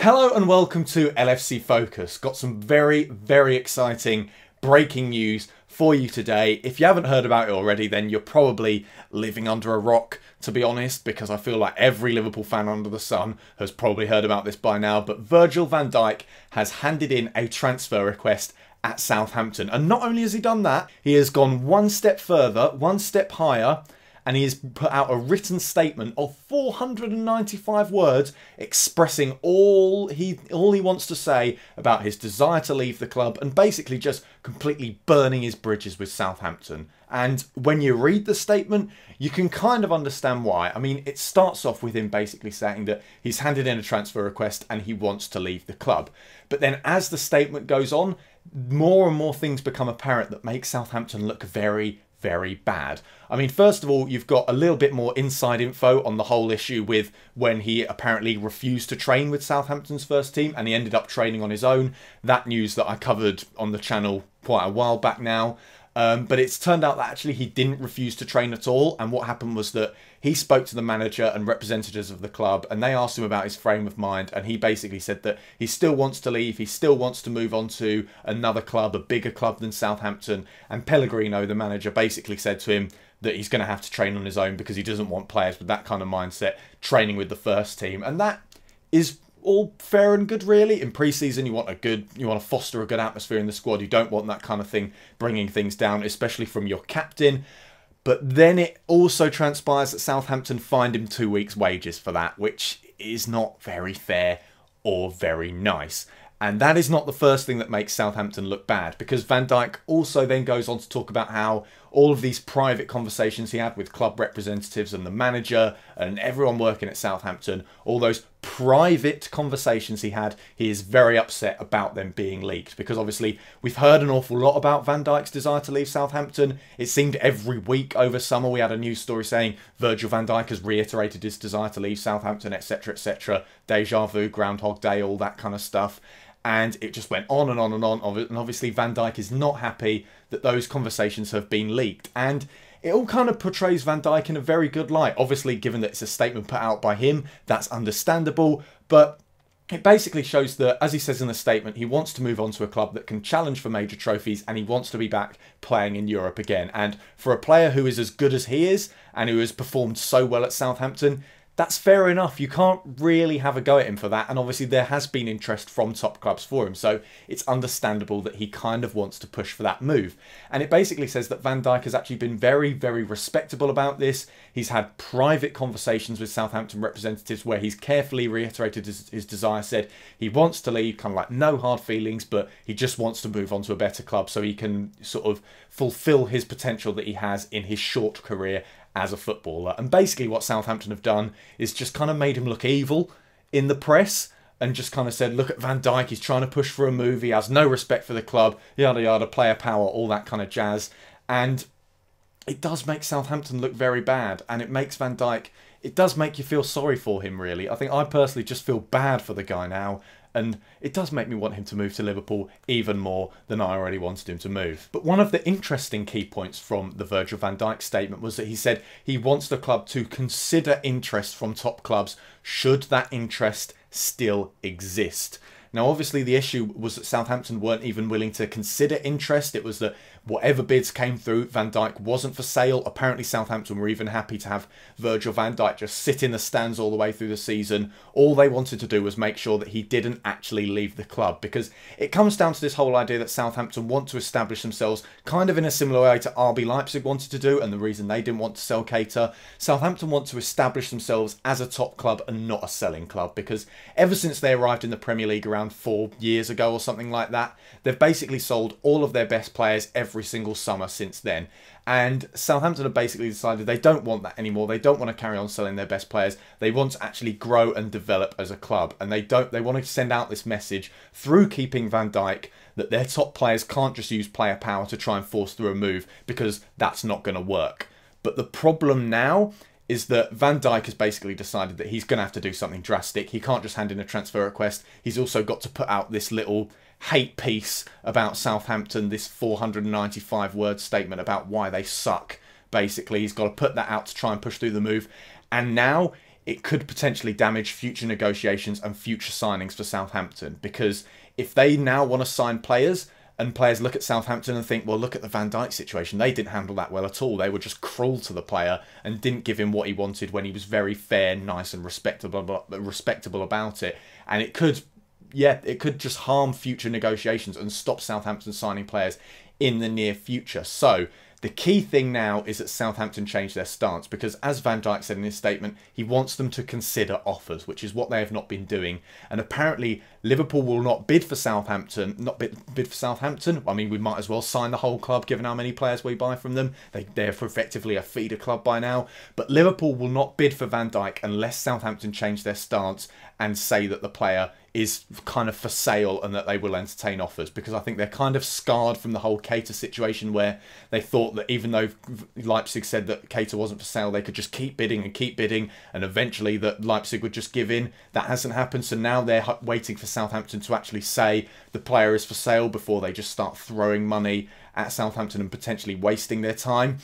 Hello and welcome to LFC Focus. Got some very exciting breaking news for you today. If you haven't heard about it already, then you're probably living under a rock, to be honest, because I feel like every Liverpool fan under the sun has probably heard about this by now. But Virgil van Dijk has handed in a transfer request at Southampton. And not only has he done that, he has gone one step further, one step higher, and he has put out a written statement of 495 words expressing all he wants to say about his desire to leave the club and basically just completely burning his bridges with Southampton. And when you read the statement, you can kind of understand why. I mean, it starts off with him basically saying that he's handed in a transfer request and he wants to leave the club. But then as the statement goes on, more and more things become apparent that make Southampton look very bad. I mean, first of all, you've got a little bit more inside info on the whole issue with when he apparently refused to train with Southampton's first team and he ended up training on his own. That news that I covered on the channel quite a while back now. But it's turned out that actually he didn't refuse to train at all. And what happened was that he spoke to the manager and representatives of the club and they asked him about his frame of mind. And he basically said that he still wants to leave. He still wants to move on to another club, a bigger club than Southampton. And Pellegrino, the manager, basically said to him that he's going to have to train on his own because he doesn't want players with that kind of mindset training with the first team. And that is all fair and good, really. In pre-season, you want to foster a good atmosphere in the squad. You don't want that kind of thing bringing things down, especially from your captain. But then it also transpires that Southampton fined him 2 weeks' wages for that, which is not very fair or very nice. And that is not the first thing that makes Southampton look bad, because Van Dijk also then goes on to talk about how all of these private conversations he had with club representatives and the manager and everyone working at Southampton, all those private conversations he had, he is very upset about them being leaked. Because obviously we've heard an awful lot about Van Dijk's desire to leave Southampton. It seemed every week over summer we had a news story saying Virgil van Dijk has reiterated his desire to leave Southampton, etc, etc. Deja vu, Groundhog Day, all that kind of stuff. And it just went on and on and on. And obviously Van Dijk is not happy that those conversations have been leaked. And it all kind of portrays Van Dijk in a very good light. Obviously, given that it's a statement put out by him, that's understandable. But it basically shows that, as he says in the statement, he wants to move on to a club that can challenge for major trophies and he wants to be back playing in Europe again. And for a player who is as good as he is and who has performed so well at Southampton, that's fair enough. You can't really have a go at him for that. And obviously there has been interest from top clubs for him. So it's understandable that he kind of wants to push for that move. And it basically says that Van Dijk has actually been very respectable about this. He's had private conversations with Southampton representatives where he's carefully reiterated his desire, said he wants to leave, kind of like no hard feelings, but he just wants to move on to a better club so he can sort of fulfill his potential that he has in his short career as a footballer. And basically what Southampton have done is just kind of made him look evil in the press and just kind of said, look at Van Dijk, he's trying to push for a move, he has no respect for the club, yada yada, player power, all that kind of jazz. And it does make Southampton look very bad, and it makes Van Dijk, it does make you feel sorry for him, really. I think I personally just feel bad for the guy now, and it does make me want him to move to Liverpool even more than I already wanted him to move. But one of the interesting key points from the Virgil van Dijk statement was that he said he wants the club to consider interest from top clubs should that interest still exist. Now, obviously, the issue was that Southampton weren't even willing to consider interest. It was that whatever bids came through, Van Dijk wasn't for sale. Apparently, Southampton were even happy to have Virgil van Dijk just sit in the stands all the way through the season. All they wanted to do was make sure that he didn't actually leave the club, because it comes down to this whole idea that Southampton want to establish themselves kind of in a similar way to RB Leipzig wanted to do, and the reason they didn't want to sell Keita. Southampton want to establish themselves as a top club and not a selling club, because ever since they arrived in the Premier League around 4 years ago or something like that, they've basically sold all of their best players every single summer since then. And Southampton have basically decided they don't want that anymore. They don't want to carry on selling their best players. They want to actually grow and develop as a club. And they want to send out this message through keeping Van Dijk that their top players can't just use player power to try and force through a move, because that's not going to work. But the problem now is that Van Dijk has basically decided that he's going to have to do something drastic. He can't just hand in a transfer request. He's also got to put out this little hate piece about Southampton, this 495 word statement about why they suck. Basically, he's got to put that out to try and push through the move. And now it could potentially damage future negotiations and future signings for Southampton, because if they now want to sign players and players look at Southampton and think, well, look at the Van Dijk situation, they didn't handle that well at all. They were just cruel to the player and didn't give him what he wanted when he was very fair, nice and respectable about it. And it could just harm future negotiations and stop Southampton signing players in the near future. So the key thing now is that Southampton change their stance, because as Van Dijk said in his statement, he wants them to consider offers, which is what they have not been doing. And apparently Liverpool will not bid for Southampton. I mean, we might as well sign the whole club given how many players we buy from them. They're effectively a feeder club by now. But Liverpool will not bid for Van Dijk unless Southampton change their stance and say that the player is kind of for sale and that they will entertain offers, because I think they're kind of scarred from the whole Keita situation, where they thought that even though Leipzig said that Keita wasn't for sale, they could just keep bidding and eventually that Leipzig would just give in. That hasn't happened, so now they're waiting for Southampton to actually say the player is for sale before they just start throwing money at Southampton and potentially wasting their time.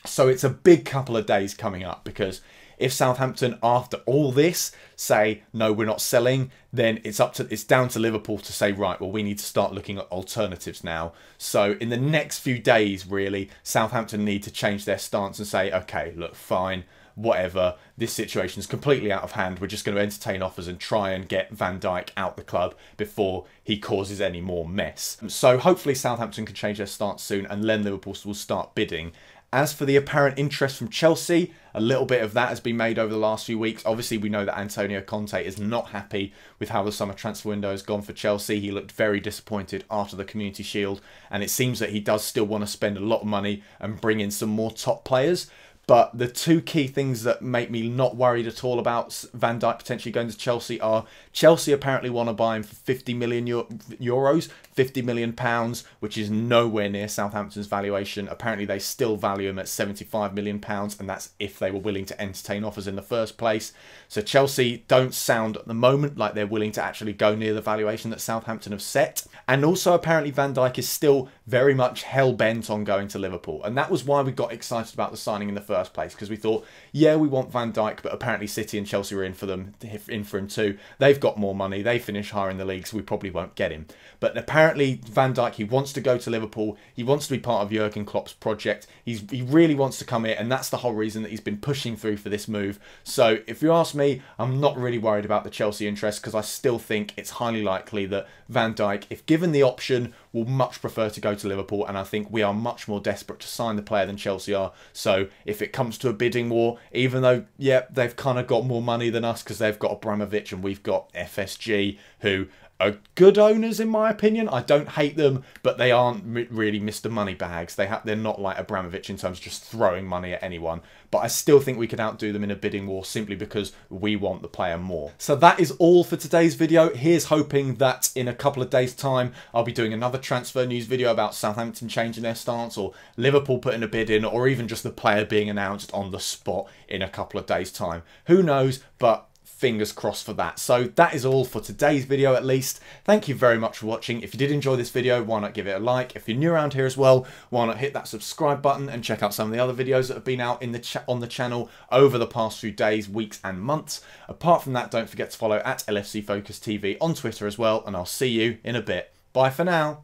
So it's a big couple of days coming up, because if Southampton, after all this, say, no, we're not selling, then it's down to Liverpool to say, right, well, we need to start looking at alternatives now. So in the next few days, really, Southampton need to change their stance and say, okay, look, fine, whatever, this situation is completely out of hand. We're just going to entertain offers and try and get Van Dijk out the club before he causes any more mess. So hopefully Southampton can change their stance soon, and then Liverpool will start bidding. As for the apparent interest from Chelsea, a little bit of that has been made over the last few weeks. Obviously, we know that Antonio Conte is not happy with how the summer transfer window has gone for Chelsea. He looked very disappointed after the Community Shield, and it seems that he does still want to spend a lot of money and bring in some more top players. But the two key things that make me not worried at all about Van Dijk potentially going to Chelsea are Chelsea apparently want to buy him for 50 million euros, 50 million pounds, which is nowhere near Southampton's valuation. Apparently they still value him at 75 million pounds, and that's if they were willing to entertain offers in the first place. So Chelsea don't sound at the moment like they're willing to actually go near the valuation that Southampton have set. And also apparently Van Dijk is still very much hell-bent on going to Liverpool, and that was why we got excited about the signing in the first place, because we thought, yeah, we want Van Dijk, but apparently City and Chelsea are in for him too. They've got more money, they finish higher in the league, so we probably won't get him. But apparently Van Dijk, he wants to go to Liverpool, he wants to be part of Jurgen Klopp's project, he really wants to come here, and that's the whole reason that he's been pushing through for this move. So if you ask me, I'm not really worried about the Chelsea interest, because I still think it's highly likely that Van Dijk, if given the option, will much prefer to go to Liverpool, and I think we are much more desperate to sign the player than Chelsea are. So if it comes to a bidding war, even though, yeah, they've kind of got more money than us because they've got Abramovich and we've got FSG, who are good owners in my opinion. I don't hate them, but they aren't really Mr. Moneybags. They're not like Abramovich in terms of just throwing money at anyone. But I still think we could outdo them in a bidding war simply because we want the player more. So that is all for today's video. Here's hoping that in a couple of days' time, I'll be doing another transfer news video about Southampton changing their stance, or Liverpool putting a bid in, or even just the player being announced on the spot in a couple of days' time. Who knows, but fingers crossed for that. So that is all for today's video, at least. Thank you very much for watching. If you did enjoy this video, why not give it a like? If you're new around here as well, why not hit that subscribe button and check out some of the other videos that have been out in on the channel over the past few days, weeks and months. Apart from that, don't forget to follow at LFC Focus TV on Twitter as well, and I'll see you in a bit. Bye for now.